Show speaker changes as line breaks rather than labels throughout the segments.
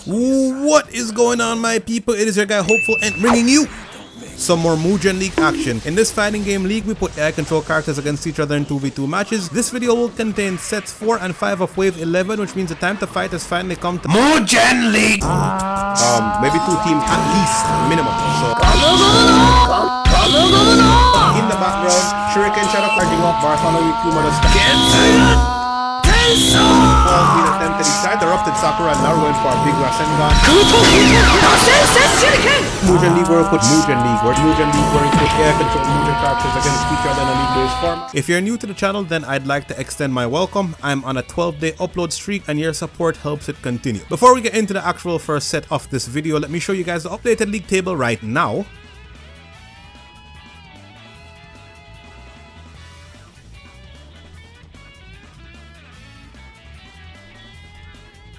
What is going on, my people? It is your guy Hopeful and bringing you some more Mugen League action. In this fighting game league, we put AI control characters against each other in 2v2 matches. This video will contain sets 4 and 5 of wave 11, which means the time to fight has finally come to Mugen League. Maybe 2 teams at least, minimum. So in the background, Shuriken Shadow charging up, Bartholomew with Kuma the being attempted inside the erupted Sakura and now going for a big Rasengan. Mugen League where we put Mugen League, where we put air control Mugen characters against each other in a league-based form. If you're new to the channel, then I'd like to extend my welcome. I'm on a 12-day upload streak and your support helps it continue. Before we get into the actual first set of this video, let me show you guys the updated league table right now.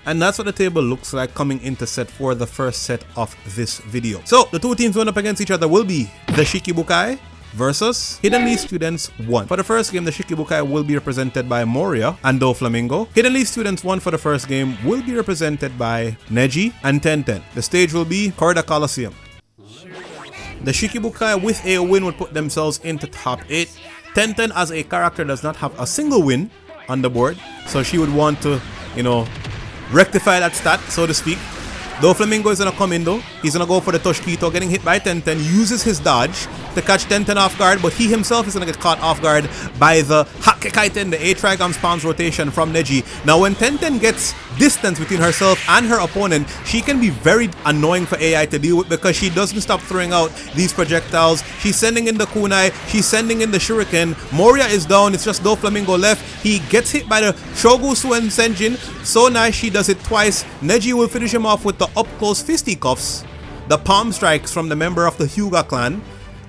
And that's what the table looks like coming into set 4, the first set of this video. So the 2 teams going up against each other will be the Shichibukai versus Hidden Leaf Students 1. For the first game, the Shichibukai will be represented by Moria and Doflamingo. Hidden Leaf Students 1 for the first game will be represented by Neji and Tenten. The stage will be Corda Coliseum. The Shichibukai with a win would put themselves into top 8. Tenten as a character does not have a single win on the board, so she would want to, rectify that stat, so to speak. Doflamingo is gonna come in though. He's gonna go for the Toshkito, getting hit by Tenten, uses his dodge to catch Tenten off guard, but he himself is gonna get caught off guard by the Hakekaiten, the A-Trigam spawns rotation from Neji. Now when Tenten gets distance between herself and her opponent, she can be very annoying for AI to deal with because she doesn't stop throwing out these projectiles. She's sending in the kunai, she's sending in the shuriken. Moria is down, it's just Doflamingo left. He gets hit by the Shogusu and Senjin. So nice, she does it twice. Neji will finish him off with the up-close fisticuffs. The palm strikes from the member of the Hyuga clan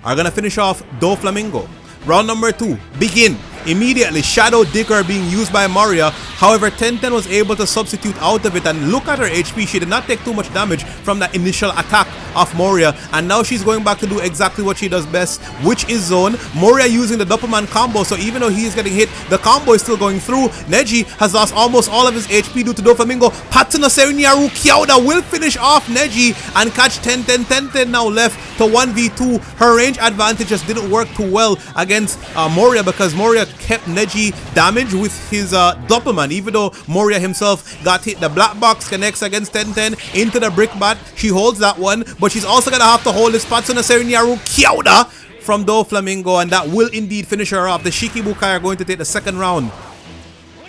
are gonna finish off Doflamingo. Round number 2, begin. Immediately, Shadow Digger being used by Moria. However, Tenten was able to substitute out of it, and look at her HP. She did not take too much damage from that initial attack of Moria, and now she's going back to do exactly what she does best, which is zone. Moria using the Doppelman combo, so even though he is getting hit, the combo is still going through. Neji has lost almost all of his HP due to Doflamingo. Patsuna Serinyaru Kyauda will finish off Neji and catch Tenten. Tenten now left to 1v2. Her range advantage just didn't work too well against Moria because Moria kept Neji damage with his Doppelman. Even though Moria himself got hit, the black box connects against Tenten into the brick bat. She holds that one, but she's also gonna have to hold this Patsuna Serinyaru Kyauda from Doflamingo, and that will indeed finish her off. The Shichibukai are going to take the second round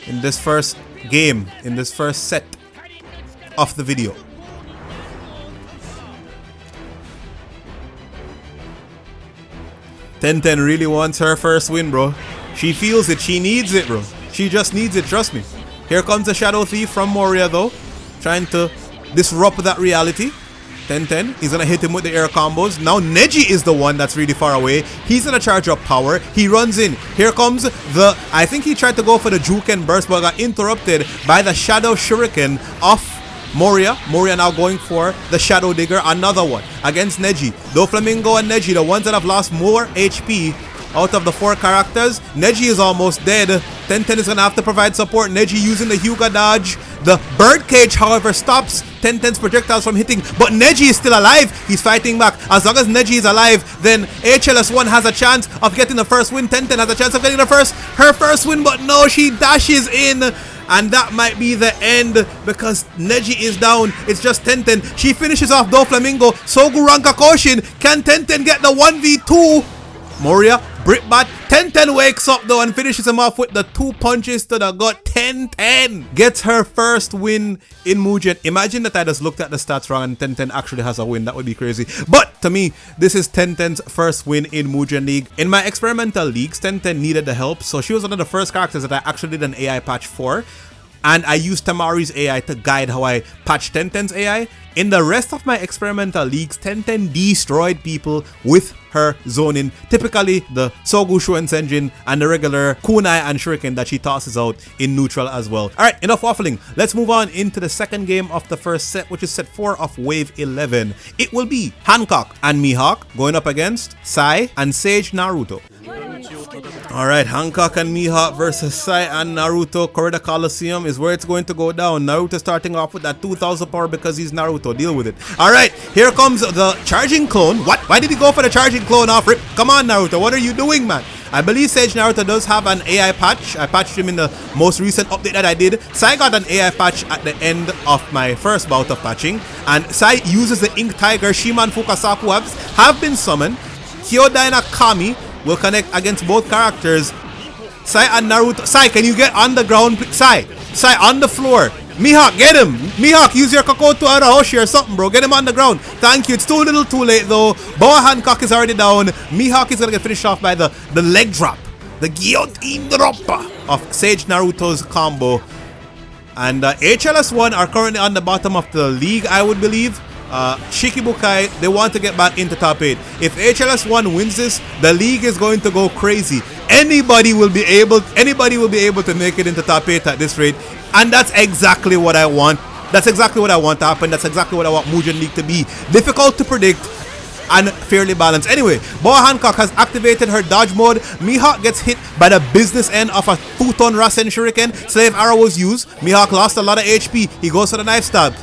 in this first game, in this first set of the video. Tenten really wants her first win, bro. She feels it. She needs it, bro. She just needs it. Trust me. Here comes the Shadow Thief from Moria, though. Trying to disrupt that reality. Tenten. He's going to hit him with the air combos. Now Neji is the one that's really far away. He's going to charge up power. He runs in. Here comes the... I think he tried to go for the Juken burst, but got interrupted by the Shadow Shuriken of Moria. Moria now going for the Shadow Digger. Another one against Neji. Doflamingo and Neji, the ones that have lost more HP out of the 4 characters. Neji is almost dead. Tenten is gonna have to provide support. Neji using the Hyuga dodge. The birdcage, however, stops Tenten's projectiles from hitting, but Neji is still alive. He's fighting back. As long as Neji is alive, then H.L.S.1 has a chance of getting the first win. Tenten has a chance of getting her first win, but no, she dashes in. And that might be the end because Neji is down. It's just Tenten. She finishes off Doflamingo. Sogu Ranka Koshin. Can Tenten get the 1v2? Moria, Britbat. Tenten wakes up though and finishes him off with the 2 punches to the gut. Tenten gets her first win in Mugen. Imagine that I just looked at the stats wrong and Tenten actually has a win. That would be crazy. But to me, this is Tenten's first win in Mugen League. In my experimental leagues, Tenten needed the help, so she was one of the first characters that I actually did an AI patch for. And I used Tamari's AI to guide how I patched Tenten's AI. In the rest of my experimental leagues, Tenten destroyed people with her zoning. Typically, the Sogushu and Senjin and the regular Kunai and Shuriken that she tosses out in neutral as well. Alright, enough waffling. Let's move on into the second game of the first set, which is set 4 of Wave 11. It will be Hancock and Mihawk going up against Sai and Sage Naruto. Alright, Hancock and Mihawk versus Sai and Naruto. Corridor Coliseum is where it's going to go down. Naruto starting off with that 2000 power because he's Naruto. Deal with it. Alright, here comes the charging clone. What? Why did he go for the charging clone off rip? Come on, Naruto. What are you doing, man? I believe Sage Naruto does have an AI patch. I patched him in the most recent update that I did. Sai got an AI patch at the end of my first bout of patching. And Sai uses the Ink Tiger. Shiman Fukasaku have been summoned. Kyodaina Kami will connect against both characters. Sai and Naruto. Sai, can you get on the ground? Sai on the floor. Mihawk, get him. Mihawk, use your Kokoto Arahoshi or something, bro. Get him on the ground. Thank you. It's too little too late, though. Boa Hancock is already down. Mihawk is going to get finished off by the leg drop. The guillotine drop of Sage Naruto's combo. And H.L.S.1 are currently on the bottom of the league, I would believe. Shichibukai, they want to get back into top 8. If H.L.S.1 wins this, the league is going to go crazy. Anybody will be able to make it into top 8 at this rate, and that's exactly what I want. That's exactly what I want to happen. That's exactly what I want Mugen League to be. Difficult to predict and fairly balanced. Anyway, Boa Hancock has activated her dodge mode. Mihawk gets hit by the business end of a 2-ton Rasen Shuriken. Slave Arrow was used. Mihawk lost a lot of HP. He goes for the knife stab.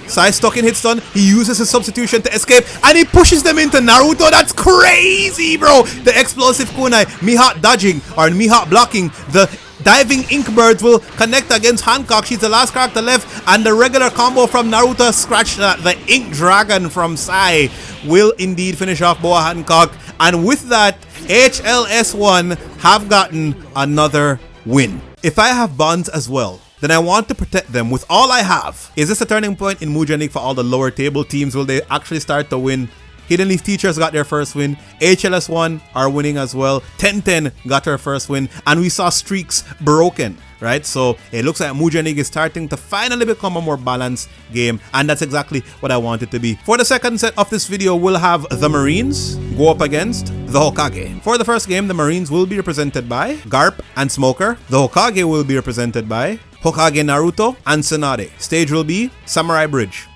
Sai stuck in hit stun. He uses his substitution to escape and he pushes them into Naruto. That's crazy, bro. The explosive kunai. Mihawk dodging or Mihawk blocking. The diving ink birds will connect against Hancock. She's the last character left, and the regular combo from Naruto scratch the ink dragon from Sai will indeed finish off Boa Hancock. And with that, H.L.S.1 have gotten another win. If I have bonds as well, then I want to protect them with all I have. Is this a turning point in Mugen League for all the lower table teams? Will they actually start to win? Hidden Leaf Teachers got their first win. H.L.S.1 are winning as well. 10-10 got her first win. And we saw streaks broken, right? So it looks like Mugen League is starting to finally become a more balanced game. And that's exactly what I want it to be. For the second set of this video, we'll have the Marines go up against the Hokage. For the first game, the Marines will be represented by Garp and Smoker. The Hokage will be represented by Hokage Naruto and Tsunade. Stage will be Samurai Bridge.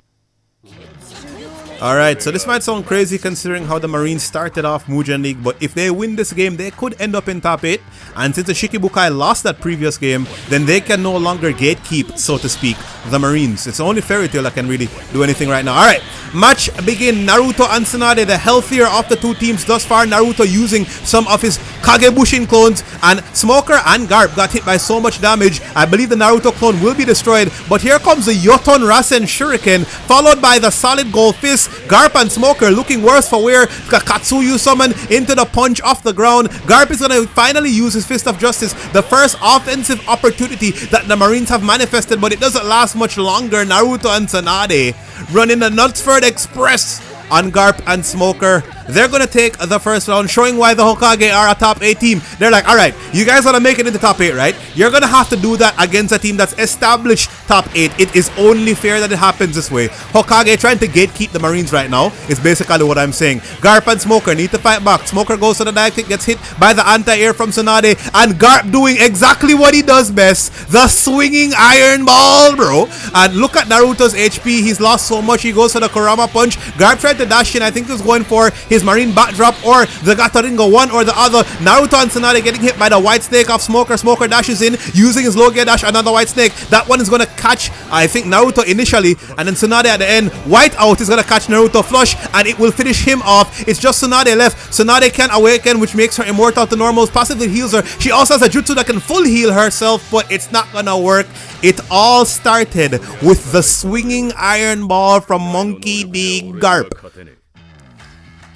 Alright, so this might sound crazy considering how the Marines started off Mugen League, but if they win this game, they could end up in top 8. And since the Shichibukai lost that previous game, then they can no longer gatekeep, so to speak, the Marines. It's only Fairy Tail that can really do anything right now. Alright, match begin. Naruto and Tsunade, the healthier of the two teams thus far. Naruto using some of his Kagebushin clones, and Smoker and Garp got hit by so much damage. I believe the Naruto clone will be destroyed, but here comes the Yoton Rasen Shuriken, followed by the Solid Gold Fist. Garp and Smoker looking worse for wear. Katsuyu summoned into the punch off the ground. Garp is going to finally use his Fist of Justice, the first offensive opportunity that the Marines have manifested, but it doesn't last much longer. Naruto and Tsunade running the Knutsford Express on Garp and Smoker. They're going to take the first round, showing why the Hokage are a top 8 team. They're like, alright, you guys want to make it into top 8, right? You're going to have to do that against a team that's established top 8. It is only fair that it happens this way. Hokage trying to gatekeep the Marines right now is basically what I'm saying. Garp and Smoker need to fight back. Smoker goes to the dive kick, gets hit by the anti-air from Tsunade, and Garp doing exactly what he does best, the swinging iron ball, bro. And look at Naruto's HP. He's lost so much. He goes for the Kurama punch. Garp tried to dash in. I think he was going for his Marine backdrop or the Gatoringo, one or the other. Naruto and Tsunade getting hit by the White Snake of Smoker. Smoker dashes in using his low gear dash, another White Snake. That one is going to catch, I think, Naruto initially, and then Tsunade at the end. White out is going to catch Naruto flush, and it will finish him off. It's just Tsunade left. Tsunade can awaken, which makes her immortal to normals, possibly heals her. She also has a jutsu that can full heal herself, but it's not going to work. It all started with the swinging iron ball from Monkey D. Garp.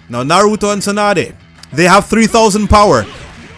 Now Naruto and Tsunade, they have 3000 power.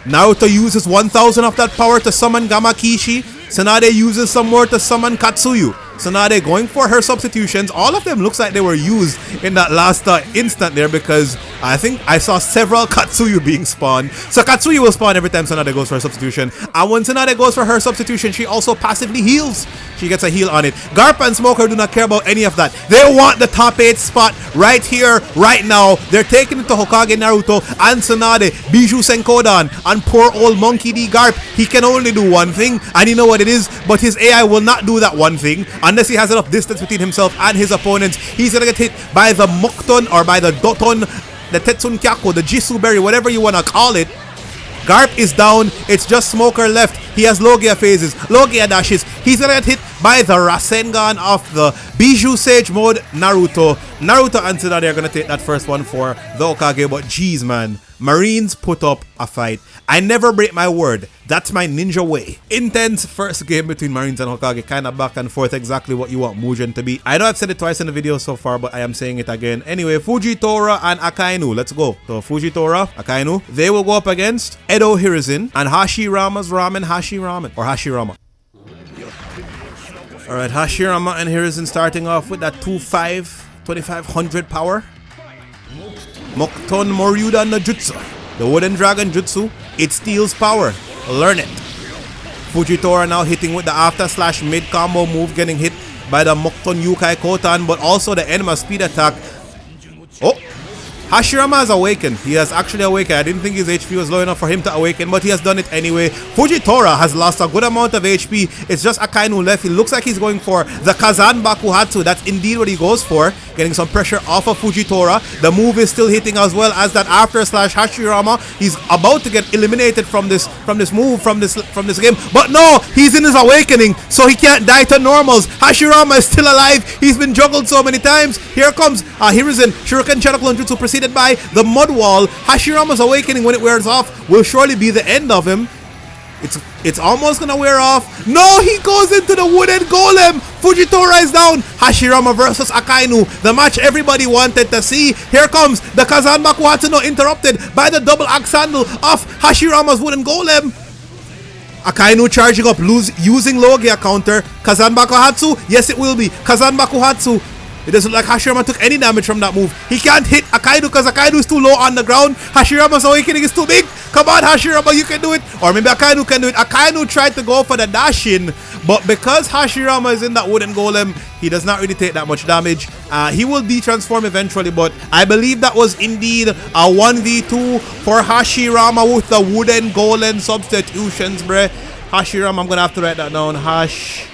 Naruto uses 1000 of that power to summon Gamakishi. Tsunade uses some more to summon Katsuyu. Tsunade going for her substitutions. All of them looks like they were used in that last instant there, because I think I saw several Katsuyu being spawned. So Katsuyu will spawn every time Tsunade goes for a substitution. And when Tsunade goes for her substitution, she also passively heals. She gets a heal on it. Garp and Smoker do not care about any of that. They want the top 8 spot right here, right now. They're taking it to Hokage Naruto and Tsunade, Bijou Senkodan, and poor old Monkey D. Garp. He can only do one thing, and you know what it is, but his AI will not do that one thing unless he has enough distance between himself and his opponents. He's gonna get hit by the Mukton or by the Doton, the Tetsun Kyako, the Jisoo Berry, whatever you wanna call it. Garp is down. It's just Smoker left. He has Logia phases, Logia dashes. He's gonna get hit by the Rasengan of the Bijou Sage mode Naruto. Naruto and Tsunade are gonna take that first one for the Hokage, but geez, man. Marines put up a fight. I never break my word. That's my ninja way. Intense first game between Marines and Hokage, kind of back and forth, exactly what you want Mugen to be. I know I've said it twice in the video so far, but I am saying it again. Anyway, Fujitora and Akainu, let's go. So Fujitora, Akainu, they will go up against Edo Hiruzen and Hashirama's Ramen, Hashiramen, or Hashirama. Alright, Hashirama and Hiruzen starting off with that 2500 power. Mokuton Moryuda no Jutsu. The Wooden Dragon Jutsu, it steals power. Learn it. Fujitora now hitting with the after slash mid combo move, getting hit by the Mokuton Yukai Kotan, but also the Enema speed attack. Oh! Hashirama has awakened. He has actually awakened. I didn't think his HP was low enough for him to awaken, but he has done it anyway. Fujitora has lost a good amount of HP. It's just Akainu left. He looks like he's going for the Kazan Bakuhatsu. That's indeed what he goes for. Getting some pressure off of Fujitora. The move is still hitting as well as that after slash Hashirama. He's about to get eliminated from this game. But no, he's in his awakening, so he can't die to normals. Hashirama is still alive. He's been juggled so many times. Here comes Hiruzen. Shuriken Shadow Clone Jutsu preceded by the Mud Wall. Hashirama's awakening, when it wears off, will surely be the end of him. It's almost gonna wear off. No, he goes into the Wooden Golem. Fujitora is down. Hashirama versus Akainu, the match everybody wanted to see. Here comes the Kazan Bakuhatsu, no, interrupted by the double axe handle of Hashirama's Wooden Golem. Akainu charging up, using Logia counter. Kazan Bakuhatsu, yes it will be. Kazan Bakuhatsu. It doesn't look like Hashirama took any damage from that move. He can't hit Akainu because Akainu is too low on the ground. Hashirama's awakening is too big. Come on, Hashirama, you can do it. Or maybe Akainu can do it. Akainu tried to go for the dash-in, but because Hashirama is in that Wooden Golem, he does not really take that much damage. He will de-transform eventually, but I believe that was indeed a 1v2 for Hashirama with the Wooden Golem substitutions, bruh. Hashirama, I'm going to have to write that down. Hash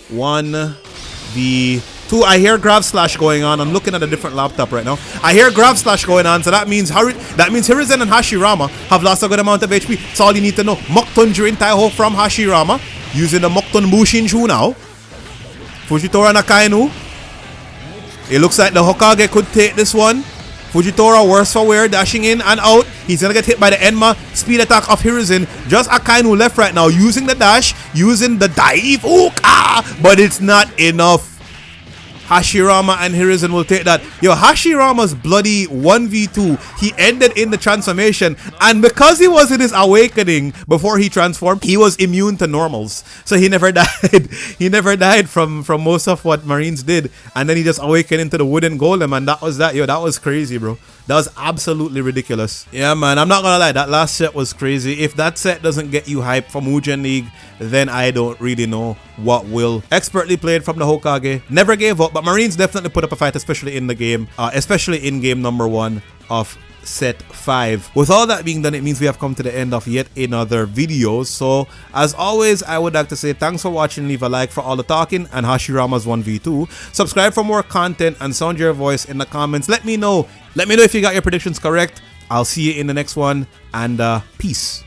1v2. I hear Grav Slash going on. I'm looking at a different laptop right now. I hear Grav Slash going on, so that means Hiruzen and Hashirama have lost a good amount of HP. That's all you need to know. Mokuton Jurin Taiho from Hashirama, using the Mokuton Bushinshu now. Fujitora and Akainu. It looks like the Hokage could take this one. Fujitora, worse for wear, dashing in and out. He's gonna get hit by the Enma speed attack of Hiruzen. Just Akainu left right now, using the dash, using the dive. Ooh, but it's not enough. Hashirama and Hiruzen will take that. Yo, Hashirama's bloody 1v2, he ended in the transformation, and because he was in his awakening before he transformed, he was immune to normals, so he never died. He never died from most of what Marines did, and then he just awakened into the Wooden Golem, and that was that. Yo, that was crazy, bro. That was absolutely ridiculous. Yeah, man, I'm not gonna lie, that last set was crazy. If that set doesn't get you hyped for Mugen League, then I don't really know what will. Expertly played from the Hokage, never gave up, but Marines definitely put up a fight, especially in the game, especially in game number 1 of set 5. With all that being done, it means we have come to the end of yet another video. So as always, I would like to say thanks for watching. Leave a like for all the talking and Hashirama's 1v2. Subscribe for more content and sound your voice in the comments. Let me know if you got your predictions correct. I'll see you in the next one, and peace.